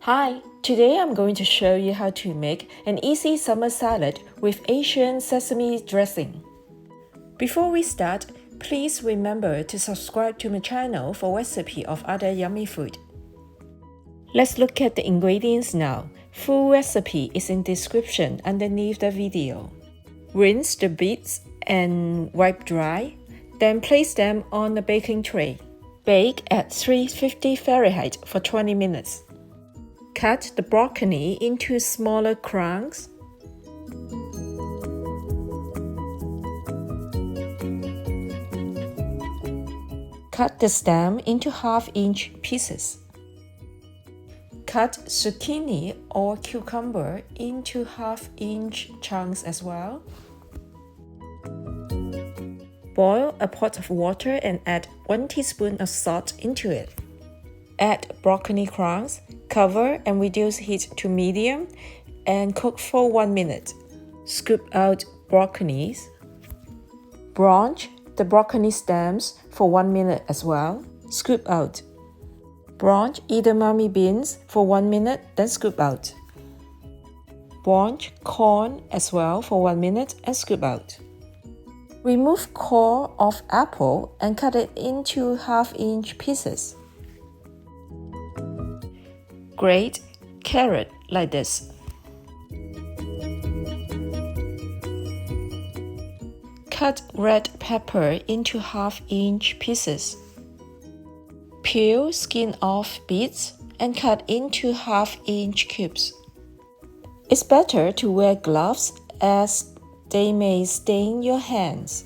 Hi, today I'm going to show you how to make an easy summer salad with Asian sesame dressing. Before we start, please remember to subscribe to my channel for recipe of other yummy food. Let's look at the ingredients now. Full recipe is in description underneath the video. Rinse the beets and wipe dry, then place them on a baking tray. Bake at 350 Fahrenheit for 20 minutes. Cut the broccoli into smaller chunks. Cut the stem into half-inch pieces. Cut zucchini or cucumber into half-inch chunks as well. Boil a pot of water and add 1 teaspoon of salt into it. Add broccoli crowns, cover and reduce heat to medium and cook for 1 minute. Scoop out broccolis. Blanch the broccoli stems for 1 minute as well. Scoop out. Blanch edamame beans for 1 minute, then scoop out. Blanch corn as well for 1 minute and scoop out. Remove core of apple and cut it into half-inch pieces. Grate carrot like this. Cut red pepper into half-inch pieces. Peel skin off beets and cut into half-inch cubes. It's better to wear gloves as they may stain your hands.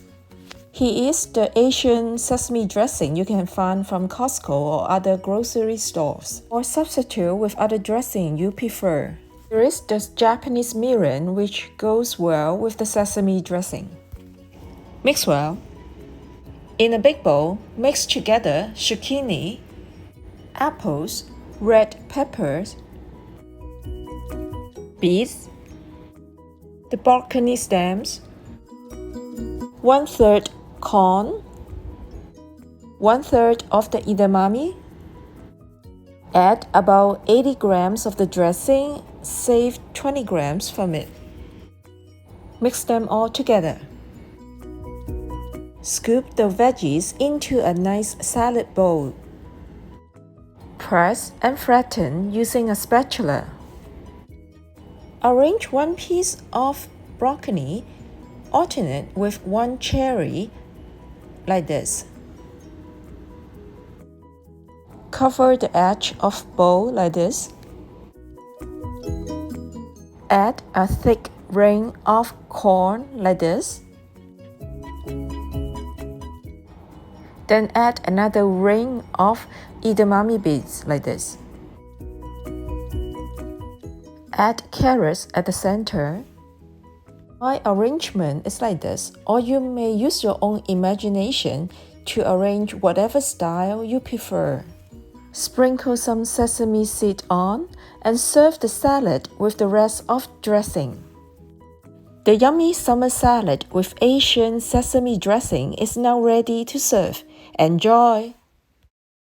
Here is the Asian sesame dressing you can find from Costco or other grocery stores, or substitute with other dressing you prefer. There is the Japanese Mirin, which goes well with the sesame dressing. Mix well. In a big bowl, mix together zucchini, apples, red peppers, beets, the broccoli stems, 1/3 corn, 1/3 of the edamame. Add about 80 grams of the dressing, save 20 grams from it. Mix them all together. Scoop the veggies into a nice salad bowl. Press and flatten using a spatula. Arrange 1 piece of broccoli, alternate with 1 cherry, like this. Cover the edge of bowl like this. Add a thick ring of corn like this. Then add another ring of edamame beans like this. Add carrots at the center. My arrangement is like this, or you may use your own imagination to arrange whatever style you prefer. Sprinkle some sesame seed on and serve the salad with the rest of dressing. The yummy summer salad with Asian sesame dressing is now ready to serve. Enjoy!